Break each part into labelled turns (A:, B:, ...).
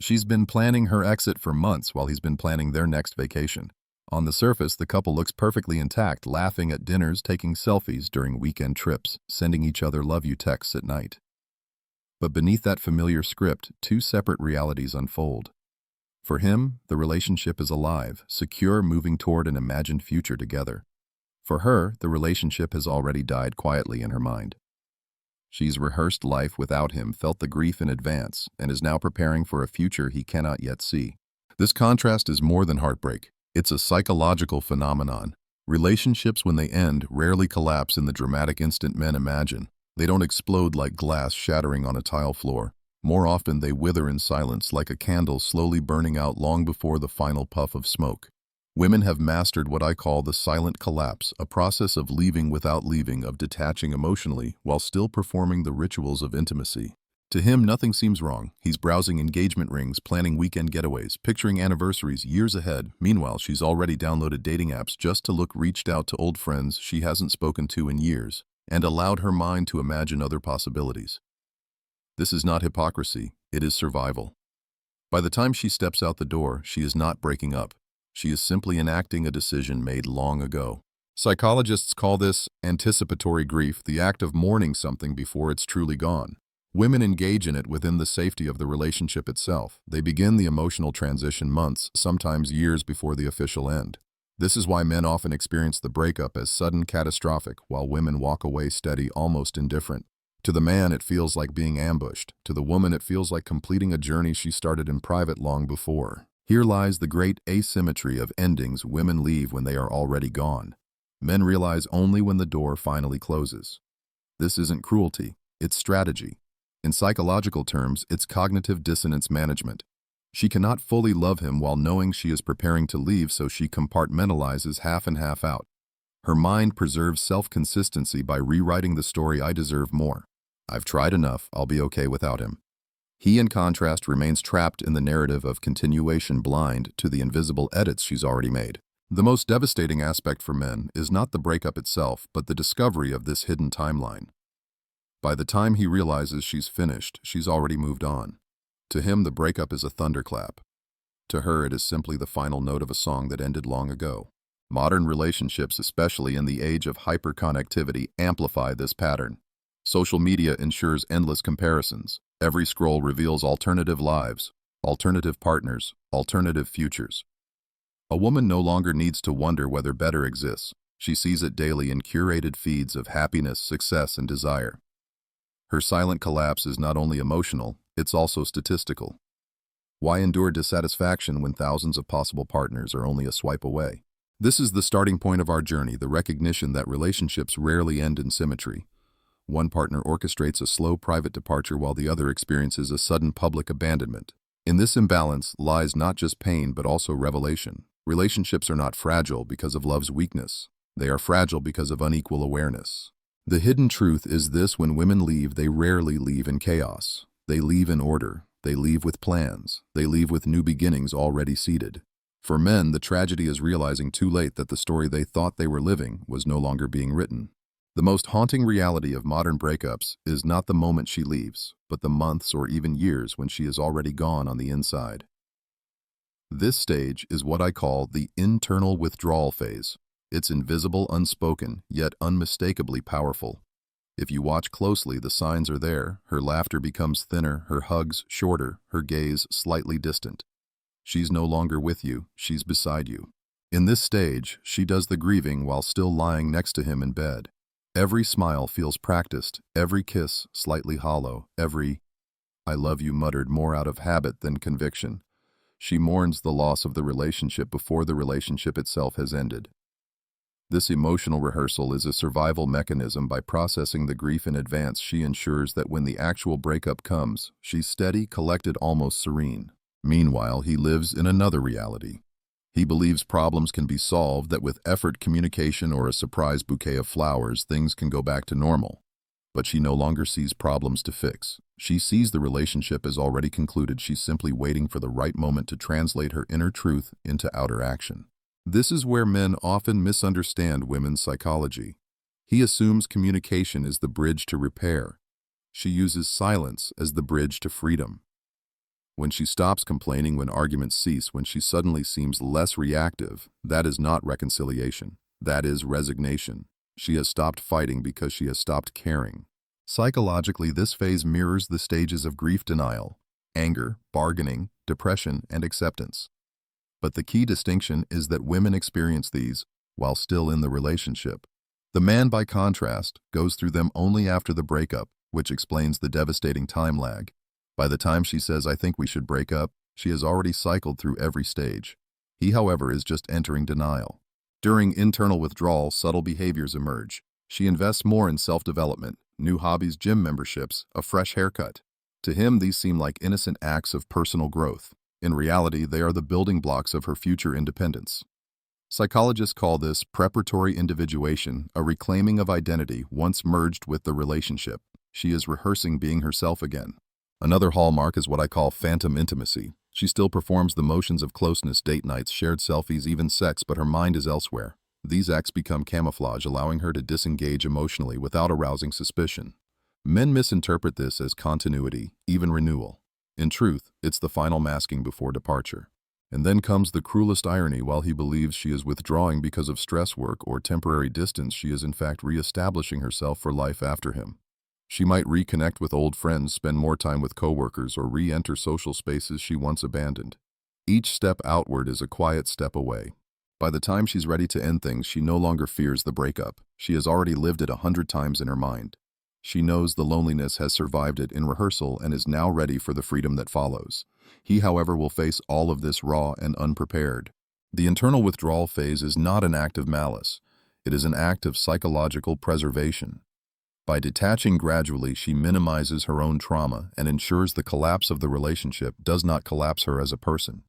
A: She's been planning her exit for months while he's been planning their next vacation. On the surface, the couple looks perfectly intact, laughing at dinners, taking selfies during weekend trips, sending each other love you texts at night. But beneath that familiar script, two separate realities unfold. For him, the relationship is alive, secure, moving toward an imagined future together. For her, the relationship has already died quietly in her mind. She's rehearsed life without him, felt the grief in advance, and is now preparing for a future he cannot yet see. This contrast is more than heartbreak. It's a psychological phenomenon. Relationships, when they end, rarely collapse in the dramatic instant men imagine. They don't explode like glass shattering on a tile floor. More often, they wither in silence, like a candle slowly burning out long before the final puff of smoke. Women have mastered what I call the silent collapse, a process of leaving without leaving, of detaching emotionally while still performing the rituals of intimacy. To him, nothing seems wrong. He's browsing engagement rings, planning weekend getaways, picturing anniversaries years ahead. Meanwhile, she's already downloaded dating apps just to look, reached out to old friends she hasn't spoken to in years, and allowed her mind to imagine other possibilities. This is not hypocrisy, it is survival. By the time she steps out the door, she is not breaking up. She is simply enacting a decision made long ago. Psychologists call this anticipatory grief, the act of mourning something before it's truly gone. Women engage in it within the safety of the relationship itself. They begin the emotional transition months, sometimes years before the official end. This is why men often experience the breakup as sudden, catastrophic, while women walk away steady, almost indifferent. To the man, it feels like being ambushed. To the woman, it feels like completing a journey she started in private long before. Here lies the great asymmetry of endings. Women leave when they are already gone. Men realize only when the door finally closes. This isn't cruelty, it's strategy. In psychological terms, it's cognitive dissonance management. She cannot fully love him while knowing she is preparing to leave, so she compartmentalizes half and half out. Her mind preserves self-consistency by rewriting the story, I deserve more. I've tried enough, I'll be okay without him. He, in contrast, remains trapped in the narrative of continuation, blind to the invisible edits she's already made. The most devastating aspect for men is not the breakup itself, but the discovery of this hidden timeline. By the time he realizes she's finished, she's already moved on. To him, the breakup is a thunderclap. To her, it is simply the final note of a song that ended long ago. Modern relationships, especially in the age of hyperconnectivity, amplify this pattern. Social media ensures endless comparisons. Every scroll reveals alternative lives, alternative partners, alternative futures. A woman no longer needs to wonder whether better exists. She sees it daily in curated feeds of happiness, success, and desire. Her silent collapse is not only emotional, it's also statistical. Why endure dissatisfaction when thousands of possible partners are only a swipe away? This is the starting point of our journey, the recognition that relationships rarely end in symmetry. One partner orchestrates a slow private departure while the other experiences a sudden public abandonment. In this imbalance lies not just pain but also revelation. Relationships are not fragile because of love's weakness. They are fragile because of unequal awareness. The hidden truth is this: when women leave, they rarely leave in chaos. They leave in order. They leave with plans. They leave with new beginnings already seeded. For men, the tragedy is realizing too late that the story they thought they were living was no longer being written. The most haunting reality of modern breakups is not the moment she leaves, but the months or even years when she is already gone on the inside. This stage is what I call the internal withdrawal phase. It's invisible, unspoken, yet unmistakably powerful. If you watch closely, the signs are there. Her laughter becomes thinner, her hugs shorter, her gaze slightly distant. She's no longer with you, she's beside you. In this stage, she does the grieving while still lying next to him in bed. Every smile feels practiced, every kiss slightly hollow, every "I love you" muttered more out of habit than conviction. She mourns the loss of the relationship before the relationship itself has ended. This emotional rehearsal is a survival mechanism. By processing the grief in advance, she ensures that when the actual breakup comes, she's steady, collected, almost serene. Meanwhile, he lives in another reality. He believes problems can be solved, that with effort, communication, or a surprise bouquet of flowers, things can go back to normal. But she no longer sees problems to fix. She sees the relationship as already concluded. She's simply waiting for the right moment to translate her inner truth into outer action. This is where men often misunderstand women's psychology. He assumes communication is the bridge to repair. She uses silence as the bridge to freedom. When she stops complaining, when arguments cease, when she suddenly seems less reactive, that is not reconciliation. That is resignation. She has stopped fighting because she has stopped caring. Psychologically, this phase mirrors the stages of grief denial, anger, bargaining, depression, and acceptance. But the key distinction is that women experience these while still in the relationship. The man, by contrast, goes through them only after the breakup, which explains the devastating time lag. By the time she says, "I think we should break up," she has already cycled through every stage. He, however, is just entering denial. During internal withdrawal, subtle behaviors emerge. She invests more in self-development, new hobbies, gym memberships, a fresh haircut. To him, these seem like innocent acts of personal growth. In reality, they are the building blocks of her future independence. Psychologists call this preparatory individuation, a reclaiming of identity once merged with the relationship. She is rehearsing being herself again. Another hallmark is what I call phantom intimacy. She still performs the motions of closeness, date nights, shared selfies, even sex, but her mind is elsewhere. These acts become camouflage, allowing her to disengage emotionally without arousing suspicion. Men misinterpret this as continuity, even renewal. In truth, it's the final masking before departure. And then comes the cruelest irony. While he believes she is withdrawing because of stress work or temporary distance, she is in fact re-establishing herself for life after him. She might reconnect with old friends, spend more time with coworkers, or re-enter social spaces she once abandoned. Each step outward is a quiet step away. By the time she's ready to end things, she no longer fears the breakup. She has already lived it 100 times in her mind. She knows the loneliness, has survived it in rehearsal, and is now ready for the freedom that follows. He, however, will face all of this raw and unprepared. The internal withdrawal phase is not an act of malice. It is an act of psychological preservation. By detaching gradually, she minimizes her own trauma and ensures the collapse of the relationship does not collapse her as a person.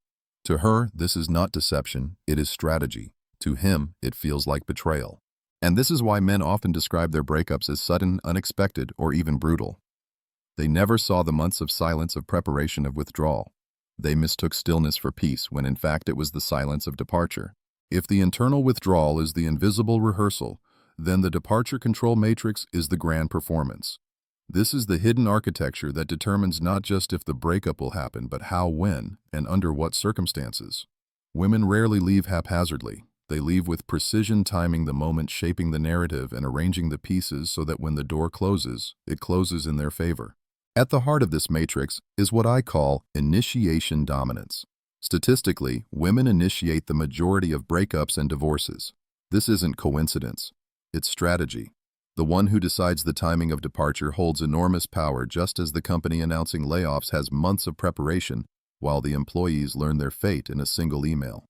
A: To her, this is not deception, it is strategy. To him, it feels like betrayal. And this is why men often describe their breakups as sudden, unexpected, or even brutal. They never saw the months of silence, of preparation, of withdrawal. They mistook stillness for peace, when in fact it was the silence of departure. If the internal withdrawal is the invisible rehearsal, then the departure control matrix is the grand performance. This is the hidden architecture that determines not just if the breakup will happen, but how, when, and under what circumstances. Women rarely leave haphazardly. They leave with precision, timing the moment, shaping the narrative, and arranging the pieces so that when the door closes, it closes in their favor. At the heart of this matrix is what I call initiation dominance. Statistically, women initiate the majority of breakups and divorces. This isn't coincidence. It's strategy. The one who decides the timing of departure holds enormous power, just as the company announcing layoffs has months of preparation, while the employees learn their fate in a single email.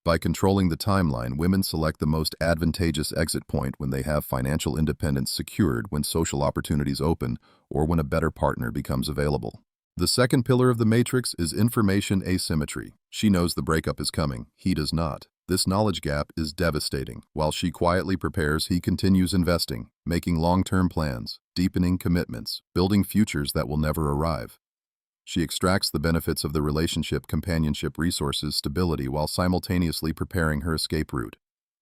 A: By controlling the timeline, women select the most advantageous exit point when they have financial independence secured, when social opportunities open, or when a better partner becomes available. The second pillar of the matrix is information asymmetry. She knows the breakup is coming. He does not. This knowledge gap is devastating. While she quietly prepares, he continues investing, making long-term plans, deepening commitments, building futures that will never arrive. She extracts the benefits of the relationship, companionship, resources, stability, while simultaneously preparing her escape route.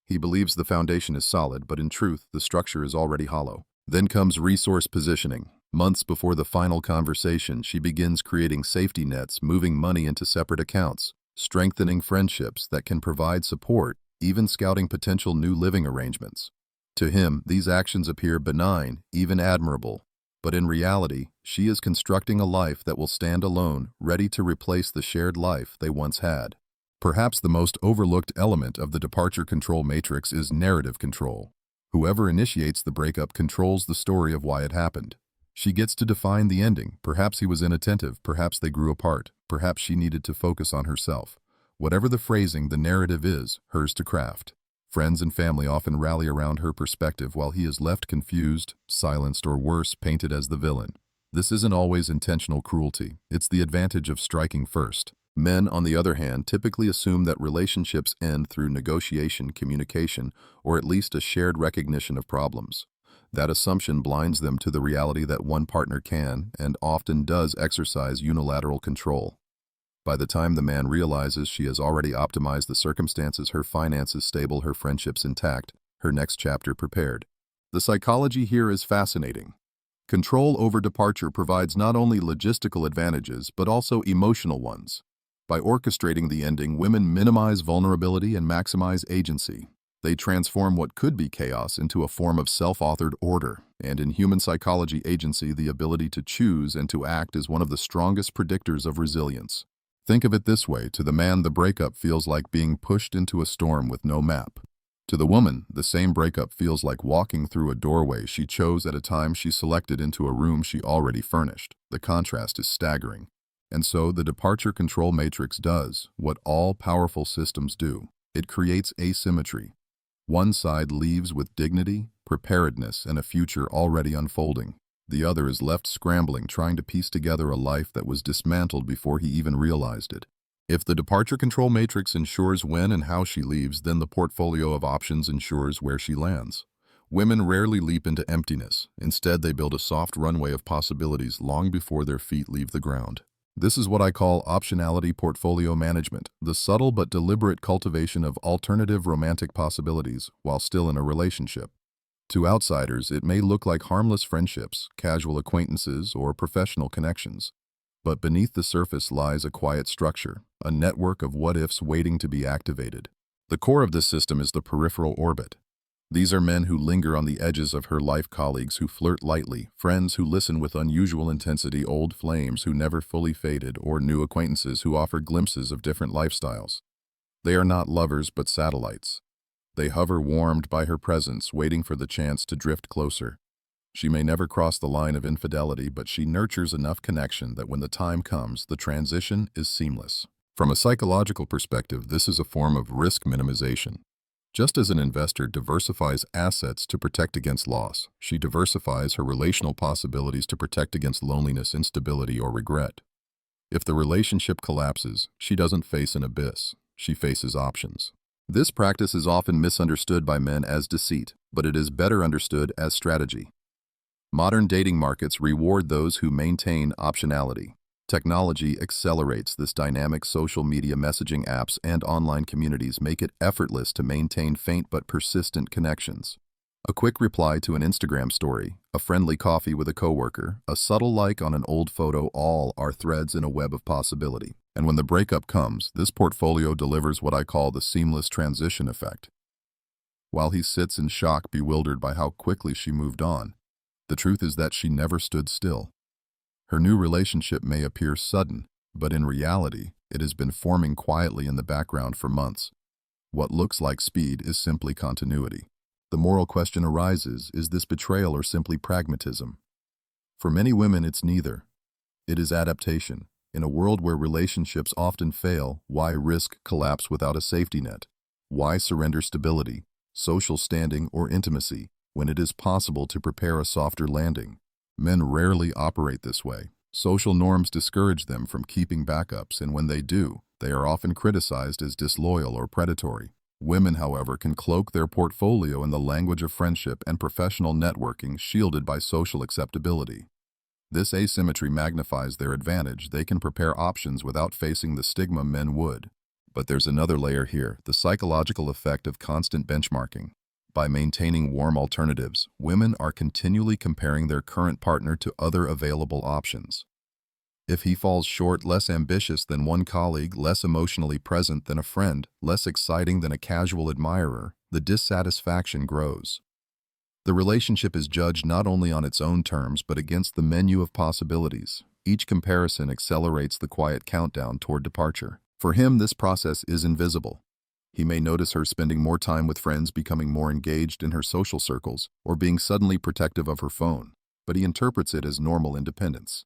A: He believes the foundation is solid, but in truth, the structure is already hollow. Then comes resource positioning. Months before the final conversation, she begins creating safety nets, moving money into separate accounts, strengthening friendships that can provide support, even scouting potential new living arrangements. To him, these actions appear benign, even admirable. But in reality, she is constructing a life that will stand alone, ready to replace the shared life they once had. Perhaps the most overlooked element of the departure control matrix is narrative control. Whoever initiates the breakup controls the story of why it happened. She gets to define the ending. Perhaps he was inattentive, perhaps they grew apart, perhaps she needed to focus on herself. Whatever the phrasing, the narrative is hers to craft. Friends and family often rally around her perspective, while he is left confused, silenced, or worse, painted as the villain. This isn't always intentional cruelty. It's the advantage of striking first. Men, on the other hand, typically assume that relationships end through negotiation, communication, or at least a shared recognition of problems. That assumption blinds them to the reality that one partner can, and often does, exercise unilateral control. By the time the man realizes she has already optimized the circumstances, her finances stable, her friendships intact, her next chapter prepared. The psychology here is fascinating. Control over departure provides not only logistical advantages but also emotional ones. By orchestrating the ending, women minimize vulnerability and maximize agency. They transform what could be chaos into a form of self-authored order, and in human psychology, agency, the ability to choose and to act, is one of the strongest predictors of resilience. Think of it this way: to the man, the breakup feels like being pushed into a storm with no map. To the woman, the same breakup feels like walking through a doorway she chose at a time she selected into a room she already furnished. The contrast is staggering. And so, the departure control matrix does what all powerful systems do. It creates asymmetry. One side leaves with dignity, preparedness, and a future already unfolding. The other is left scrambling, trying to piece together a life that was dismantled before he even realized it. If the departure control matrix ensures when and how she leaves, then the portfolio of options ensures where she lands. Women rarely leap into emptiness. Instead, they build a soft runway of possibilities long before their feet leave the ground. This is what I call optionality portfolio management, the subtle but deliberate cultivation of alternative romantic possibilities while still in a relationship. To outsiders, it may look like harmless friendships, casual acquaintances, or professional connections. But beneath the surface lies a quiet structure, a network of what-ifs waiting to be activated. The core of this system is the peripheral orbit. These are men who linger on the edges of her life, colleagues who flirt lightly, friends who listen with unusual intensity, old flames who never fully faded, or new acquaintances who offer glimpses of different lifestyles. They are not lovers but satellites. They hover warmed by her presence, waiting for the chance to drift closer. She may never cross the line of infidelity, but she nurtures enough connection that when the time comes, the transition is seamless. From a psychological perspective, this is a form of risk minimization. Just as an investor diversifies assets to protect against loss, she diversifies her relational possibilities to protect against loneliness, instability, or regret. If the relationship collapses, she doesn't face an abyss, she faces options. This practice is often misunderstood by men as deceit, but it is better understood as strategy. Modern dating markets reward those who maintain optionality. Technology accelerates this dynamic. Social media, messaging apps, and online communities make it effortless to maintain faint but persistent connections. A quick reply to an Instagram story, a friendly coffee with a coworker, a subtle like on an old photo, all are threads in a web of possibility. And when the breakup comes, this portfolio delivers what I call the seamless transition effect. While he sits in shock, bewildered by how quickly she moved on, the truth is that she never stood still. Her new relationship may appear sudden, but in reality, it has been forming quietly in the background for months. What looks like speed is simply continuity. The moral question arises: is this betrayal or simply pragmatism? For many women, it's neither. It is adaptation. In a world where relationships often fail, why risk collapse without a safety net? Why surrender stability, social standing, or intimacy when it is possible to prepare a softer landing? Men rarely operate this way. Social norms discourage them from keeping backups, and when they do, they are often criticized as disloyal or predatory. Women, however, can cloak their portfolio in the language of friendship and professional networking, shielded by social acceptability. This asymmetry magnifies their advantage. They can prepare options without facing the stigma men would. But there's another layer here: the psychological effect of constant benchmarking. By maintaining warm alternatives, women are continually comparing their current partner to other available options. If he falls short, less ambitious than one colleague, less emotionally present than a friend, less exciting than a casual admirer, the dissatisfaction grows. The relationship is judged not only on its own terms but against the menu of possibilities. Each comparison accelerates the quiet countdown toward departure. For him, this process is invisible. He may notice her spending more time with friends, becoming more engaged in her social circles, or being suddenly protective of her phone, but he interprets it as normal independence.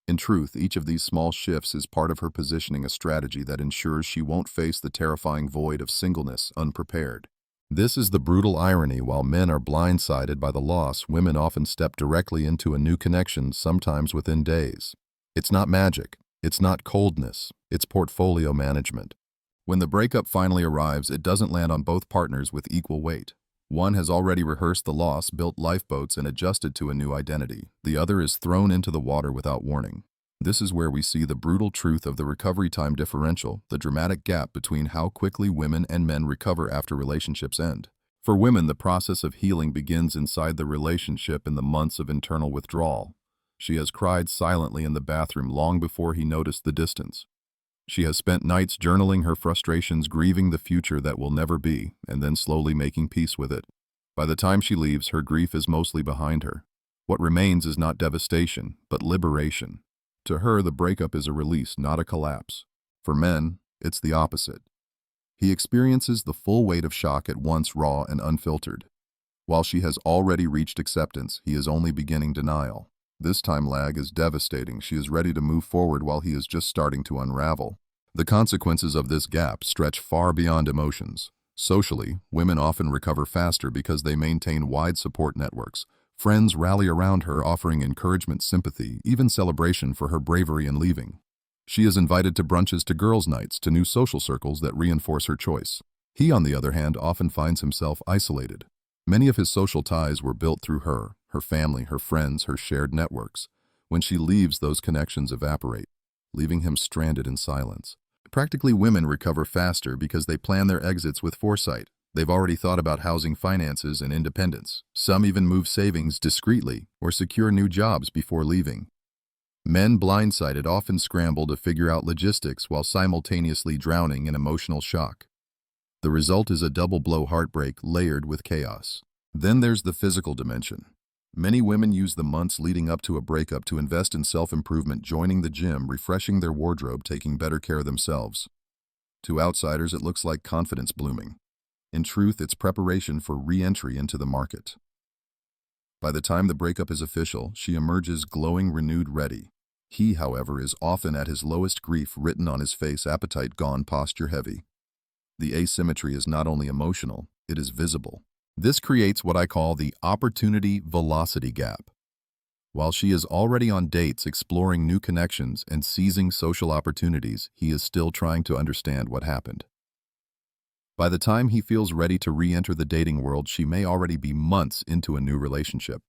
A: In truth, each of these small shifts is part of her positioning, a strategy that ensures she won't face the terrifying void of singleness unprepared. This is the brutal irony: while men are blindsided by the loss, women often step directly into a new connection, sometimes within days. It's not magic, it's not coldness, it's portfolio management. When the breakup finally arrives, it doesn't land on both partners with equal weight. One has already rehearsed the loss, built lifeboats, and adjusted to a new identity. The other is thrown into the water without warning. This is where we see the brutal truth of the recovery time differential, the dramatic gap between how quickly women and men recover after relationships end. For women, the process of healing begins inside the relationship in the months of internal withdrawal. She has cried silently in the bathroom long before he noticed the distance. She has spent nights journaling her frustrations, grieving the future that will never be, and then slowly making peace with it. By the time she leaves, her grief is mostly behind her. What remains is not devastation, but liberation. To her, the breakup is a release, not a collapse. For men, it's the opposite. He experiences the full weight of shock at once, raw and unfiltered. While she has already reached acceptance, he is only beginning denial. This time lag is devastating. She is ready to move forward while he is just starting to unravel. The consequences of this gap stretch far beyond emotions. Socially, women often recover faster because they maintain wide support networks. Friends rally around her, offering encouragement, sympathy, even celebration for her bravery in leaving. She is invited to brunches, to girls' nights, to new social circles that reinforce her choice. He, on the other hand, often finds himself isolated. Many of his social ties were built through her family, her friends, her shared networks. When she leaves, those connections evaporate, leaving him stranded in silence. Practically, women recover faster because they plan their exits with foresight. They've already thought about housing, finances, and independence. Some even move savings discreetly or secure new jobs before leaving. Men, blindsided, often scramble to figure out logistics while simultaneously drowning in emotional shock. The result is a double blow, heartbreak layered with chaos. Then there's the physical dimension. Many women use the months leading up to a breakup to invest in self-improvement, joining the gym, refreshing their wardrobe, taking better care of themselves. To outsiders, it looks like confidence blooming. In truth, it's preparation for re-entry into the market. By the time the breakup is official, she emerges glowing, renewed, ready. He, however, is often at his lowest, grief written on his face, appetite gone, posture heavy. The asymmetry is not only emotional, it is visible. This creates what I call the opportunity-velocity gap. While she is already on dates, exploring new connections, and seizing social opportunities, he is still trying to understand what happened. By the time he feels ready to re-enter the dating world, she may already be months into a new relationship.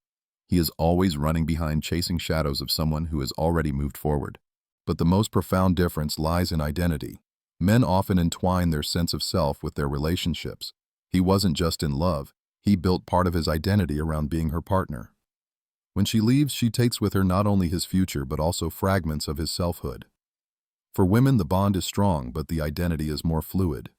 A: He is always running behind, chasing shadows of someone who has already moved forward. But the most profound difference lies in identity. Men often entwine their sense of self with their relationships. He wasn't just in love, he built part of his identity around being her partner. When she leaves, she takes with her not only his future but also fragments of his selfhood. For women, the bond is strong, but the identity is more fluid.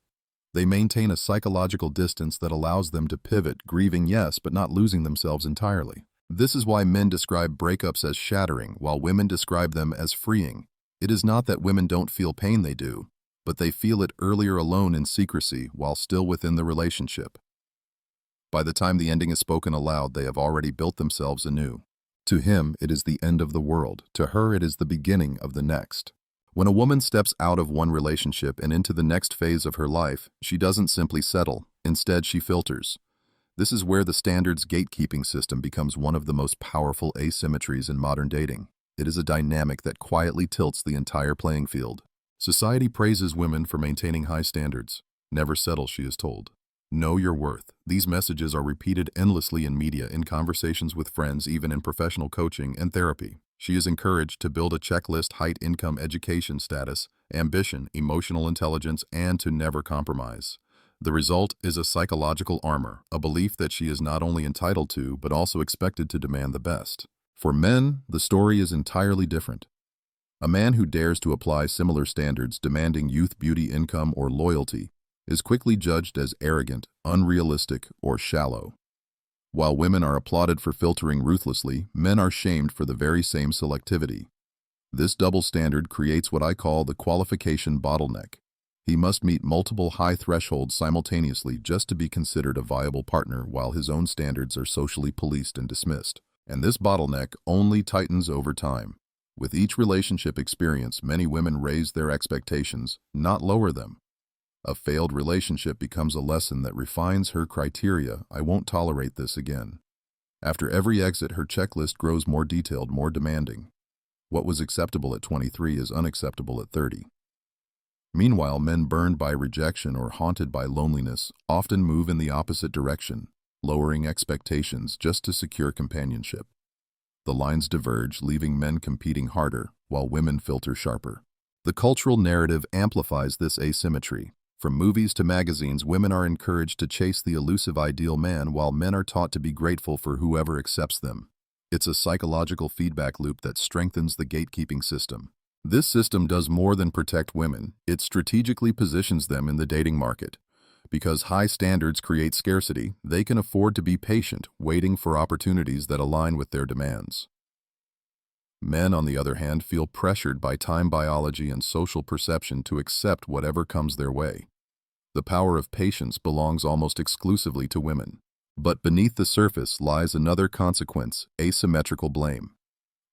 A: They maintain a psychological distance that allows them to pivot, grieving, yes, but not losing themselves entirely. This is why men describe breakups as shattering, while women describe them as freeing. It is not that women don't feel pain, they do, but they feel it earlier, alone in secrecy, while still within the relationship. By the time the ending is spoken aloud, they have already built themselves anew. To him, it is the end of the world. To her, it is the beginning of the next. When a woman steps out of one relationship and into the next phase of her life, she doesn't simply settle. Instead, she filters. This is where the standards gatekeeping system becomes one of the most powerful asymmetries in modern dating. It is a dynamic that quietly tilts the entire playing field. Society praises women for maintaining high standards. Never settle, she is told. Know your worth. These messages are repeated endlessly in media, in conversations with friends, even in professional coaching and therapy. She is encouraged to build a checklist: height, income, education status, ambition, emotional intelligence, and to never compromise. The result is a psychological armor, a belief that she is not only entitled to, but also expected to demand the best. For men, the story is entirely different. A man who dares to apply similar standards, demanding youth, beauty, income, or loyalty, is quickly judged as arrogant, unrealistic, or shallow. While women are applauded for filtering ruthlessly, men are shamed for the very same selectivity. This double standard creates what I call the qualification bottleneck. He must meet multiple high thresholds simultaneously just to be considered a viable partner, while his own standards are socially policed and dismissed. And this bottleneck only tightens over time. With each relationship experience, many women raise their expectations, not lower them. A failed relationship becomes a lesson that refines her criteria. I won't tolerate this again. After every exit, her checklist grows more detailed, more demanding. What was acceptable at 23 is unacceptable at 30. Meanwhile, men burned by rejection or haunted by loneliness often move in the opposite direction, lowering expectations just to secure companionship. The lines diverge, leaving men competing harder, while women filter sharper. The cultural narrative amplifies this asymmetry. From movies to magazines, women are encouraged to chase the elusive ideal man while men are taught to be grateful for whoever accepts them. It's a psychological feedback loop that strengthens the gatekeeping system. This system does more than protect women. It strategically positions them in the dating market. Because high standards create scarcity, they can afford to be patient, waiting for opportunities that align with their demands. Men, on the other hand, feel pressured by time biology and social perception to accept whatever comes their way. The power of patience belongs almost exclusively to women. But beneath the surface lies another consequence: asymmetrical blame.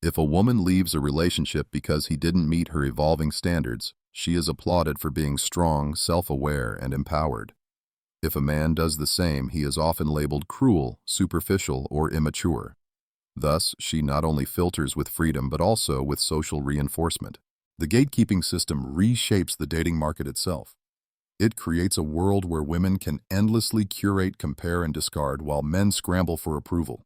A: If a woman leaves a relationship because he didn't meet her evolving standards, she is applauded for being strong, self-aware, and empowered. If a man does the same, he is often labeled cruel, superficial, or immature. Thus, she not only filters with freedom but also with social reinforcement. The gatekeeping system reshapes the dating market itself. It creates a world where women can endlessly curate, compare, and discard while men scramble for approval.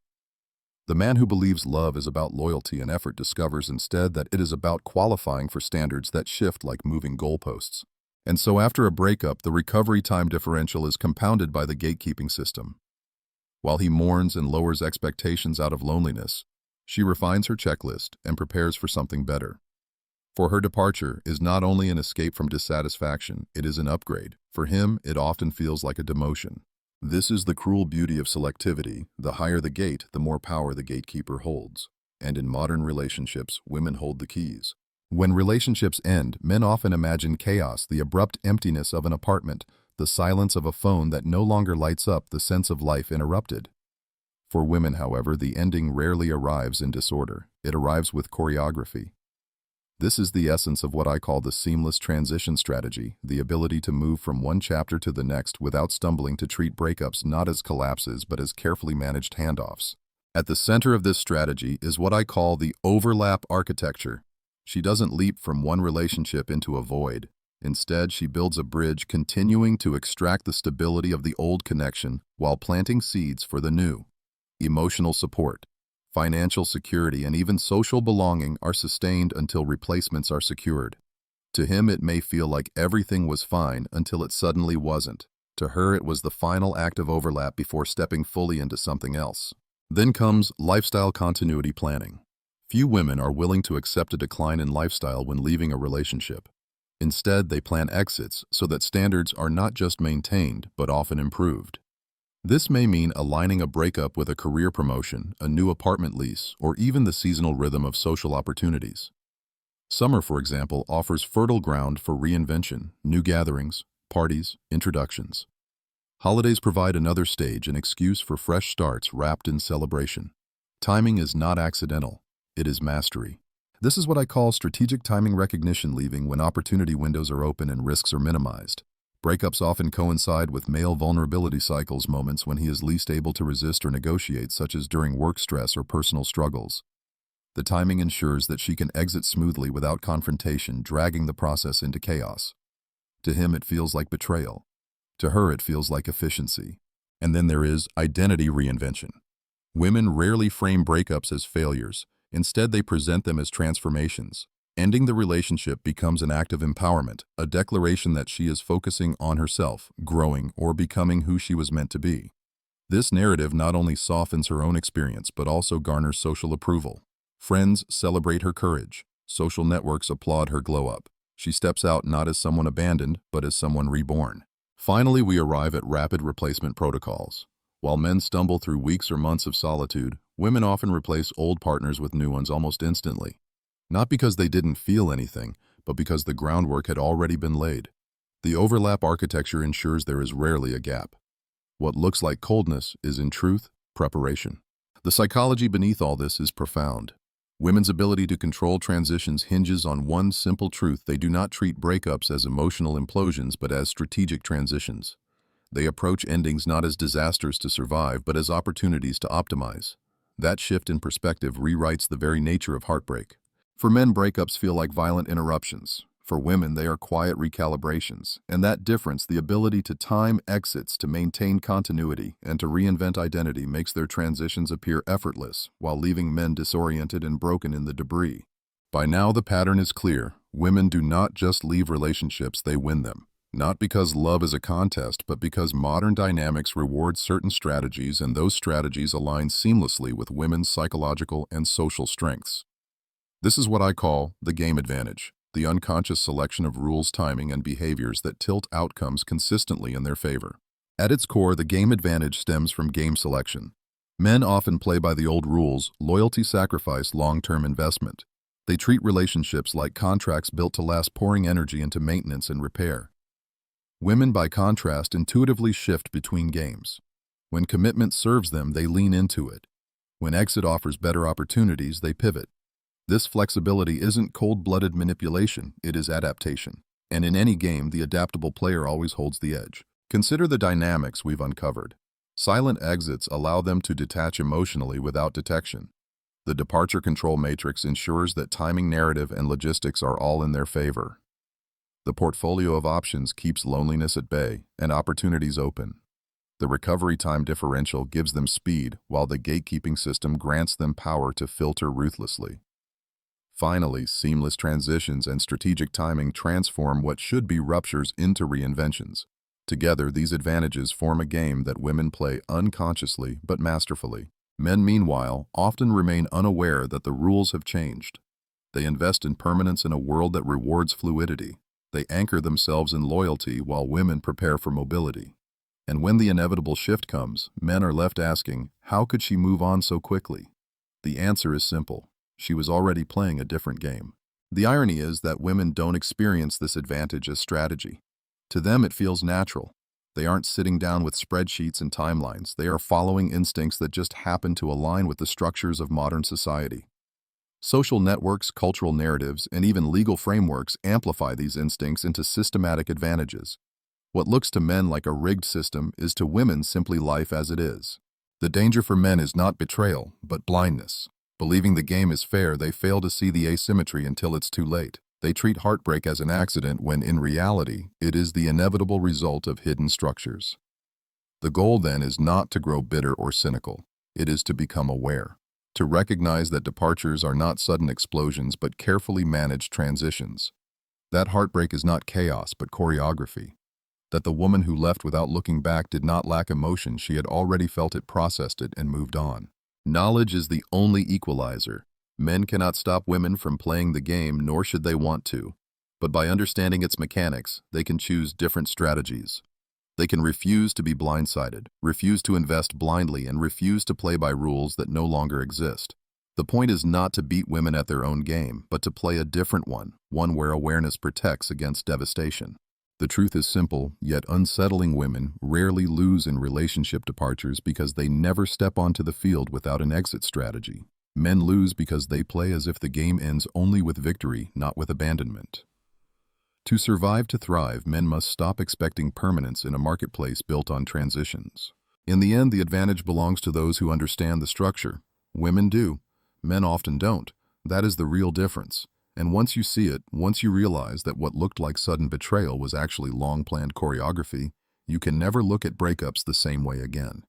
A: The man who believes love is about loyalty and effort discovers instead that it is about qualifying for standards that shift like moving goalposts. And so after a breakup, the recovery time differential is compounded by the gatekeeping system. While he mourns and lowers expectations out of loneliness, she refines her checklist and prepares for something better. For her, departure is not only an escape from dissatisfaction, it is an upgrade. For him, it often feels like a demotion. This is the cruel beauty of selectivity. The higher the gate, the more power the gatekeeper holds. And in modern relationships, women hold the keys. When relationships end, men often imagine chaos, the abrupt emptiness of an apartment, the silence of a phone that no longer lights up, the sense of life interrupted. For women, however, the ending rarely arrives in disorder. It arrives with choreography. This is the essence of what I call the seamless transition strategy, the ability to move from one chapter to the next without stumbling, to treat breakups not as collapses but as carefully managed handoffs. At the center of this strategy is what I call the overlap architecture. She doesn't leap from one relationship into a void. Instead, she builds a bridge, continuing to extract the stability of the old connection while planting seeds for the new. Emotional support, financial security, and even social belonging are sustained until replacements are secured. To him, it may feel like everything was fine until it suddenly wasn't. To her, it was the final act of overlap before stepping fully into something else. Then comes lifestyle continuity planning. Few women are willing to accept a decline in lifestyle when leaving a relationship. Instead, they plan exits so that standards are not just maintained, but often improved. This may mean aligning a breakup with a career promotion, a new apartment lease, or even the seasonal rhythm of social opportunities. Summer, for example, offers fertile ground for reinvention, new gatherings, parties, introductions. Holidays provide another stage, an excuse for fresh starts wrapped in celebration. Timing is not accidental. It is mastery. This is what I call strategic timing recognition, leaving when opportunity windows are open and risks are minimized. Breakups often coincide with male vulnerability cycles, moments when he is least able to resist or negotiate, such as during work stress or personal struggles. The timing ensures that she can exit smoothly without confrontation, dragging the process into chaos. To him, it feels like betrayal. To her, it feels like efficiency. And then there is identity reinvention. Women rarely frame breakups as failures. Instead, they present them as transformations. Ending the relationship becomes an act of empowerment, a declaration that she is focusing on herself, growing, or becoming who she was meant to be. This narrative not only softens her own experience, but also garners social approval. Friends celebrate her courage. Social networks applaud her glow-up. She steps out not as someone abandoned, but as someone reborn. Finally, we arrive at rapid replacement protocols. While men stumble through weeks or months of solitude, women often replace old partners with new ones almost instantly. Not because they didn't feel anything, but because the groundwork had already been laid. The overlap architecture ensures there is rarely a gap. What looks like coldness is, in truth, preparation. The psychology beneath all this is profound. Women's ability to control transitions hinges on one simple truth: they do not treat breakups as emotional implosions, but as strategic transitions. They approach endings not as disasters to survive, but as opportunities to optimize. That shift in perspective rewrites the very nature of heartbreak. For men, breakups feel like violent interruptions. For women, they are quiet recalibrations. And that difference, the ability to time exits, to maintain continuity, and to reinvent identity, makes their transitions appear effortless, while leaving men disoriented and broken in the debris. By now, the pattern is clear. Women do not just leave relationships, they win them. Not because love is a contest, but because modern dynamics reward certain strategies and those strategies align seamlessly with women's psychological and social strengths. This is what I call the game advantage, the unconscious selection of rules, timing, and behaviors that tilt outcomes consistently in their favor. At its core, the game advantage stems from game selection. Men often play by the old rules: loyalty, sacrifice, long-term investment. They treat relationships like contracts built to last, pouring energy into maintenance and repair. Women, by contrast, intuitively shift between games. When commitment serves them, they lean into it. When exit offers better opportunities, they pivot. This flexibility isn't cold-blooded manipulation, it is adaptation. And in any game, the adaptable player always holds the edge. Consider the dynamics we've uncovered. Silent exits allow them to detach emotionally without detection. The departure control matrix ensures that timing, narrative, and logistics are all in their favor. The portfolio of options keeps loneliness at bay and opportunities open. The recovery time differential gives them speed, while the gatekeeping system grants them power to filter ruthlessly. Finally, seamless transitions and strategic timing transform what should be ruptures into reinventions. Together, these advantages form a game that women play unconsciously but masterfully. Men, meanwhile, often remain unaware that the rules have changed. They invest in permanence in a world that rewards fluidity. They anchor themselves in loyalty while women prepare for mobility. And when the inevitable shift comes, men are left asking, how could she move on so quickly? The answer is simple. She was already playing a different game. The irony is that women don't experience this advantage as strategy. To them, it feels natural. They aren't sitting down with spreadsheets and timelines. They are following instincts that just happen to align with the structures of modern society. Social networks, cultural narratives, and even legal frameworks amplify these instincts into systematic advantages. What looks to men like a rigged system is to women simply life as it is. The danger for men is not betrayal, but blindness. Believing the game is fair, they fail to see the asymmetry until it's too late. They treat heartbreak as an accident when, in reality, it is the inevitable result of hidden structures. The goal, then, is not to grow bitter or cynical. It is to become aware, to recognize that departures are not sudden explosions but carefully managed transitions. That heartbreak is not chaos but choreography. That the woman who left without looking back did not lack emotion, she had already felt it, processed it, and moved on. Knowledge is the only equalizer. Men cannot stop women from playing the game, nor should they want to. But by understanding its mechanics, they can choose different strategies. They can refuse to be blindsided, refuse to invest blindly, and refuse to play by rules that no longer exist. The point is not to beat women at their own game, but to play a different one where awareness protects against devastation. The truth is simple, yet unsettling: women rarely lose in relationship departures because they never step onto the field without an exit strategy. Men lose because they play as if the game ends only with victory, not with abandonment. To survive, to thrive, men must stop expecting permanence in a marketplace built on transitions. In the end, the advantage belongs to those who understand the structure. Women do. Men often don't. That is the real difference. And once you see it, once you realize that what looked like sudden betrayal was actually long-planned choreography, you can never look at breakups the same way again.